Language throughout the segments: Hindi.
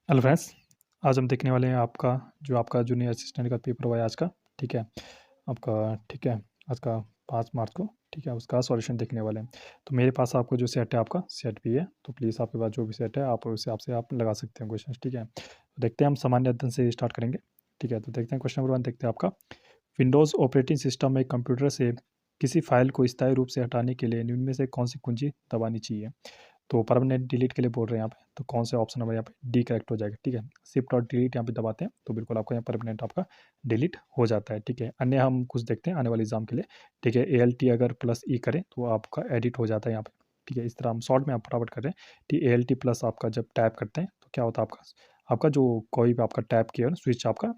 Hello friends. आज हम देखने वाले हैं आपका जूनियर असिस्टेंट का पेपर हुआ है आज का। ठीक है आपका। ठीक है आज का 5 मार्च को। ठीक है उसका सॉल्यूशन देखने वाले हैं। तो मेरे पास आपको जो सेट है आपका सेट भी है, तो प्लीज़ आपके पास जो भी सेट है आप उस हिसाब से आप लगा सकते हैं क्वेश्चन। ठीक है तो देखते हैं, हम सामान्य अध्ययन से स्टार्ट करेंगे। ठीक है तो देखते हैं क्वेश्चन नंबर 1। देखते हैं आपका विंडोज़ ऑपरेटिंग सिस्टम में कंप्यूटर से किसी फाइल को स्थायी रूप से हटाने के लिए निम्न में से कौन सी कुंजी दबानी चाहिए। तो परमानेंट डिलीट के लिए बोल रहे हैं यहाँ पे, तो कौन से ऑप्शन नंबर यहाँ पे डी करेक्ट हो जाएगा। ठीक है शिफ्ट और डिलीट यहाँ पे दबाते हैं तो बिल्कुल आपका यहाँ परमानेंट आपका डिलीट हो जाता है। ठीक है अन्य हम कुछ देखते हैं आने वाले एग्जाम के लिए। ठीक है ALT अगर प्लस ई करें तो आपका एडिट हो जाता है यहाँ पे। ठीक है इस तरह हम शॉर्ट में आप फटाफट कर रहे हैं। ठीक ALT प्लस आपका जब टैप करते हैं तो क्या होता है आपका आपका जो कोई भी आपका टैप किया स्विच आपका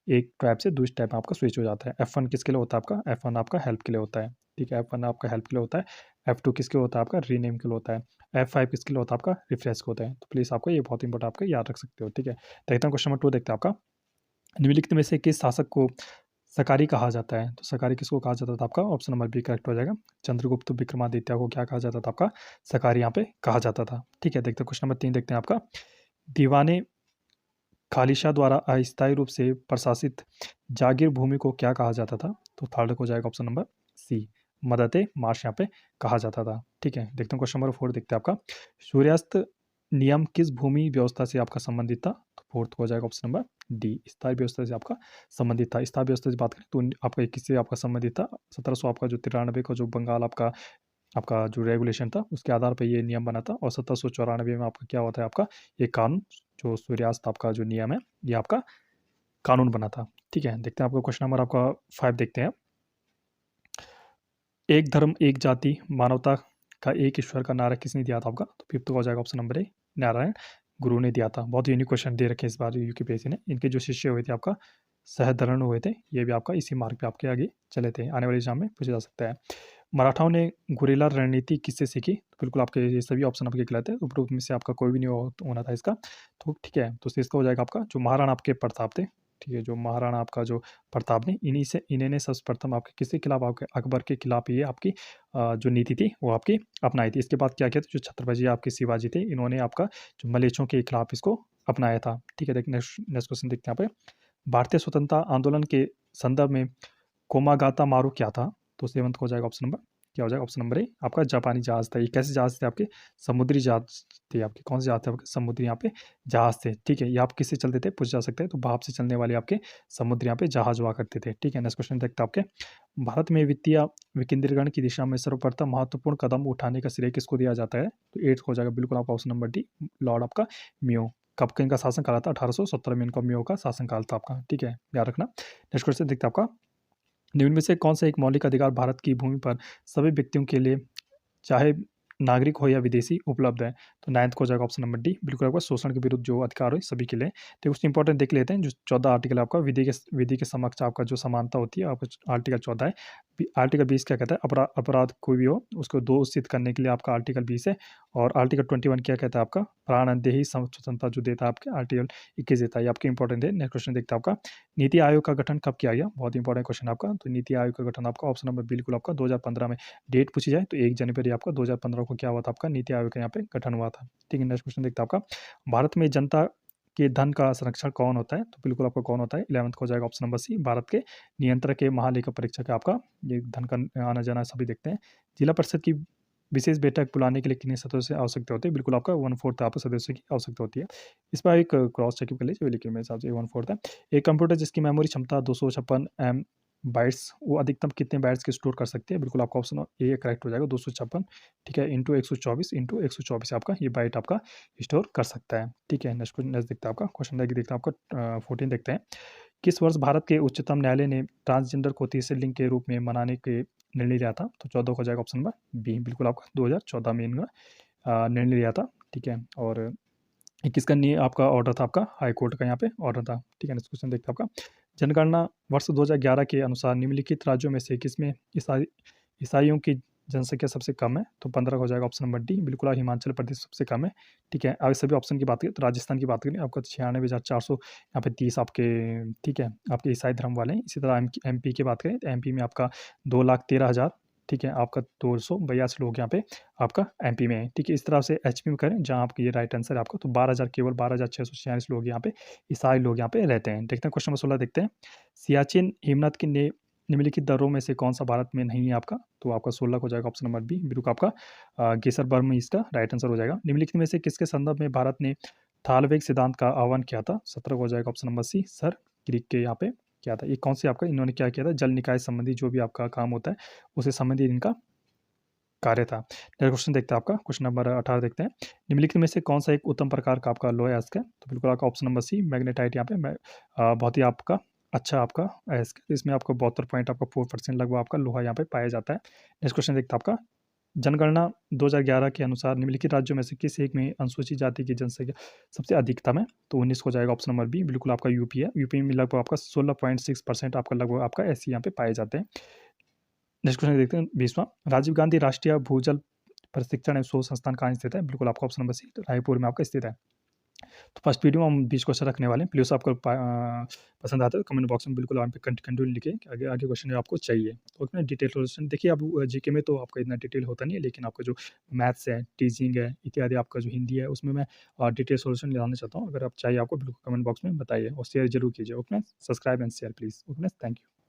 एक टैप से दूसरे टैप में आपका स्विच हो जाता है। F1 किसके लिए होता है आपका, F1 आपका हेल्प के लिए होता है। ठीक है F1 आपका हेल्प के लिए होता है। F2 किसके लिए होता है आपका रीनेम के लिए होता है। F5 किसके लिए होता है आपका रिफ्रेश के होता है। तो प्लीज़ आपको ये बहुत इंपॉर्टेंट आपका याद रख सकते हो। ठीक है देखते हैं क्वेश्चन नंबर 2। देखते हैं आपका निम्नलिखित में से किस शासक को सकारी कहा जाता है। तो सकारी किसको कहा जाता था आपका, ऑप्शन नंबर बी करेक्ट हो जाएगा। चंद्रगुप्त विक्रमादित्य को क्या कहा जाता था आपका, सकारी यहाँ पे कहा जाता था। ठीक है देखते हैं क्वेश्चन नंबर 3। देखते हैं आपका दीवाने खालिशा द्वारा अस्थायी रूप से प्रशासित जागीर भूमि को क्या कहा जाता था। तो थर्ड हो जाएगा ऑप्शन नंबर सी, मदते मार्श यहाँ पे कहा जाता था। ठीक है देखते हैं क्वेश्चन नंबर 4। देखते हैं आपका सूर्यास्त नियम किस भूमि व्यवस्था से आपका संबंधित था। तो फोर्थ हो जाएगा ऑप्शन नंबर डी, स्थायी व्यवस्था से आपका संबंधित था। स्थायी व्यवस्था से बात करें तो आपका किससे आपका संबंधित था, 1700 आपका जो 93 का जो बंगाल आपका आपका जो रेगुलेशन था उसके आधार पर ये नियम बना था। और 1794 में आपका क्या होता है आपका ये कानून जो सूर्यास्त आपका जो नियम है ये आपका कानून बना था। ठीक है देखते हैं आपका क्वेश्चन नंबर आपका 5। देखते हैं एक धर्म एक जाति मानवता का एक ईश्वर का नारा किसने दिया था आपका। तो फिफ्थ हो जाएगा ऑप्शन नंबर ए, नारायण गुरु ने दिया था। बहुत यूनिक क्वेश्चन दे रखे इस बार यूपीएससी ने। इनके जो शिष्य हुए थे आपका सहधरण हुए थे, ये भी आपका इसी मार्ग पे आपके आगे चले थे, आने वाले एग्जाम में पूछा जा सकता है। मराठाओं ने गुरिल्ला रणनीति किससे सीखी। तो बिल्कुल आपके ये सभी ऑप्शन आपके गलत है, उपरोक्त में से आपका कोई भी नहीं होना था इसका। तो ठीक है तो इसका हो जाएगा आपका जो महाराणा आपके प्रताप थे। ठीक है जो महाराणा आपका जो प्रताप ने इन्हीं ने सर्वप्रथम आपके किसके खिलाफ आपके अकबर के खिलाफ ये आपकी जो नीति थी वो आपकी अपनाई थी। इसके बाद क्या किया था जो छत्रपति आपके शिवाजी थे इन्होंने आपका जो मलेच्छों के खिलाफ इसको अपनाया था। ठीक है देखिए नेक्स्ट क्वेश्चन देखते हैं यहाँ पे भारतीय स्वतंत्रता आंदोलन के संदर्भ में कोमागाता मारू क्या था। तो सेवंथ हो जाएगा ऑप्शन नंबर क्या हो जाएगा ऑप्शन नंबर ए, आपका जापानी जहाज था। ये कैसे जहाज थे आपके, समुद्री जहाज थे आपके। कौन से जहाज थे आपके, समुद्री यहाँ पे जहाज थे। ठीक है ये आप किससे चलते थे पूछ जा सकते हैं, तो भाप से चलने वाले आपके समुद्र यहाँ पे जहाज हुआ करते थे। ठीक है नेक्स्ट क्वेश्चन देखते हैं आपके भारत में वित्तीय विकेंद्रीकरण की दिशा में सर्वप्रथम महत्वपूर्ण कदम उठाने का श्रेय किसको दिया जाता है। तो एट्थ हो जाएगा बिल्कुल आपका ऑप्शन नंबर डी, लॉर्ड आपका म्यो। कब इनका शासन काल था, 1817 में इनका म्यो का शासन काल था आपका। ठीक है याद रखना। नेक्स्ट क्वेश्चन देखते हैं आपका निम्न में से कौन सा एक मौलिक अधिकार भारत की भूमि पर सभी व्यक्तियों के लिए चाहे नागरिक हो या विदेशी उपलब्ध है। तो नाइन्थ को हो जाएगा ऑप्शन नंबर डी, बिल्कुल आपका शोषण के विरुद्ध जो अधिकार हो सभी के लिए। तो उससे इंपॉर्टेंट देख लेते हैं जो 14 आर्टिकल आपका विधि के समक्ष आपका जो समानता होती है आपका आर्टिकल 14 है। आर्टिकल 20 क्या कहता है, अपराध कोई भी हो उसको दोषित करने के लिए आपका आर्टिकल 20 है। और आर्टिकल 21 क्या कहता है आपका प्राणदेही स्वतंत्रता जो देता है आपके आर्टिकल 21 देता है। ये आपके इंपॉर्टेंट है। नेक्स्ट क्वेश्चन देखते हैं आपका नीति आयोग का गठन कब किया गया, बहुत इंपॉर्टेंट क्वेश्चन आपका। तो नीति आयोग का गठन आपका ऑप्शन नंबर बिल्कुल आपका 2015 में डेट पूछी जाए तो 1 जनवरी आपका 2015 को क्या हुआ था आपका नीति आयोग का यहाँ पे गठन हुआ था। ठीक है नेक्स्ट क्वेश्चन देखते हैं आपका भारत में जनता के धन का संरक्षण कौन होता है। तो बिल्कुल आपका कौन होता है, 11th को हो जाएगा ऑप्शन नंबर सी, भारत के नियंत्रक के महालेखा परीक्षक है आपका। ये धन का आना जाना सभी देखते हैं। जिला परिषद की विशेष बैठक बुलाने के लिए कितने सदस्य आवश्यकता होती है, बिल्कुल आपका 1/4 आपको सदस्य की आवश्यकता होती है। इस पर एक क्रॉस चेक कर लीजिए, लेकिन मेरे हिसाब से 1/4 है। एक कंप्यूटर जिसकी मेमोरी क्षमता 256 एम बाइट्स वो अधिकतम कितने बाइट्स की स्टोर कर सकते हैं, बिल्कुल आपका ऑप्शन ए करेक्ट हो जाएगा 256। ठीक है इंटू 124 आपका ये बाइट आपका स्टोर कर सकता है। ठीक है नेक्स्ट देखते हैं आपका क्वेश्चन देखते हैं आपका 14 देखते हैं किस वर्ष भारत के उच्चतम न्यायालय ने ट्रांसजेंडर को तीसरे लिंग के रूप में मनाने के निर्णय लिया था। तो 14 हो जाएगा ऑप्शन नंबर बी, बिल्कुल आपका 2014 में इनका निर्णय लिया था। ठीक है और 21 का आपका ऑर्डर था आपका हाई कोर्ट का यहाँ पे ऑर्डर था। ठीक है नेक्स्ट क्वेश्चन देखते हैं आपका जनगणना वर्ष 2011 के अनुसार निम्नलिखित राज्यों में से किसमें ईसाइयों की जनसंख्या सबसे कम है। तो 15 हो जाएगा ऑप्शन नंबर डी, बिल्कुल हिमाचल प्रदेश सबसे कम है। ठीक है आगे सभी ऑप्शन की बात करें तो राजस्थान की बात करें आपका 96,400 यहाँ पे 30 आपके ठीक है आपके ईसाई धर्म वाले हैं। इसी तरह एमपी की बात करें तो एमपी में आपका 2,13,000 ठीक है, आपका 282 लोग यहाँ पे आपका एमपी में हैं, ठीक है। इस तरह से एचपी में करें जहाँ आपका ये राइट आंसर है आपका, तो 12,000 केवल 12,646 लोग यहाँ पे, ये सारे लोग यहाँ पे रहते हैं। देखते हैं क्वेश्चन नंबर 16 देखते हैं। सियाचिन हिमनद की निम्नलिखित दर्रों में से कौन सा भारत में नहीं है आपका? तो आपका 16 हो जाएगा ऑप्शन नंबर बी, बिल्कुल आपका गेसरबर्म इसका राइट आंसर हो जाएगा। निम्नलिखित में से किसके संदर्भ में भारत ने थालवेग सिद्धांत का आह्वान किया था? 17 हो जाएगा option number C, sir Greek के यहाँ पे क्या था? ये कौन से आपका इन्होंने क्या किया था? जल निकाय संबंधी जो भी आपका काम होता है, उससे संबंधित इनका कार्य था। नेक्स्ट क्वेश्चन देखते हैं आपका, क्वेश्चन नंबर 18 देखते हैं। निम्नलिखित में से कौन सा एक उत्तम प्रकार का आपका लोहा अयस्क है? तो बिल्कुल आपका ऑप्शन नंबर सी मैग्नेटाइट यहाँ पे बहुत ही आपका अच्छा आपका अयस्क है। इसमें आपको 72 पॉइंट आपका 4% लगभग आपका लोहा यहाँ पे पाया जाता है। नेक्स्ट क्वेश्चन देखते हैं आपका, जनगणना 2011 के अनुसार निम्नलिखित राज्यों में से किस एक में अनुसूचित जाति की जनसंख्या सबसे अधिकतम है? तो 19 हो जाएगा ऑप्शन नंबर बी, बिल्कुल आपका यूपी है। यूपी में लगभग आपका 16.6% आपका लगभग आपका एससी यहाँ पे पाए जाते हैं। नेक्स्ट क्वेश्चन देखते हैं 20वां, राजीव गांधी राष्ट्रीय भूजल प्रशिक्षण एवं शोध संस्थान कहाँ स्थित है? बिल्कुल आपका ऑप्शन नंबर सी रायपुर में आपका स्थित है। तो फर्स्ट वीडियो में हम 20 क्वेश्चन रखने वाले हैं। प्लीज़ आपको पसंद आता है तो कमेंट बॉक्स में बिल्कुल आप कंटिन्यू लिखें कि आगे आगे क्वेश्चन आपको चाहिए। तो उसमें डिटेल क्वेश्चन देखिए, अब जीके में तो आपका इतना डिटेल होता नहीं है, लेकिन आपका जो मैथ्स है, टीचिंग है इत्यादि, आपका जो हिंदी है, उसमें मैं डिटेल सॉल्यूशन लाना चाहता हूँ। अगर आप चाहिए आपको बिल्कुल कमेंट बॉक्स में बताइए और शेयर जरूर कीजिए। Okay, subscribe and share please. Okay, thank you.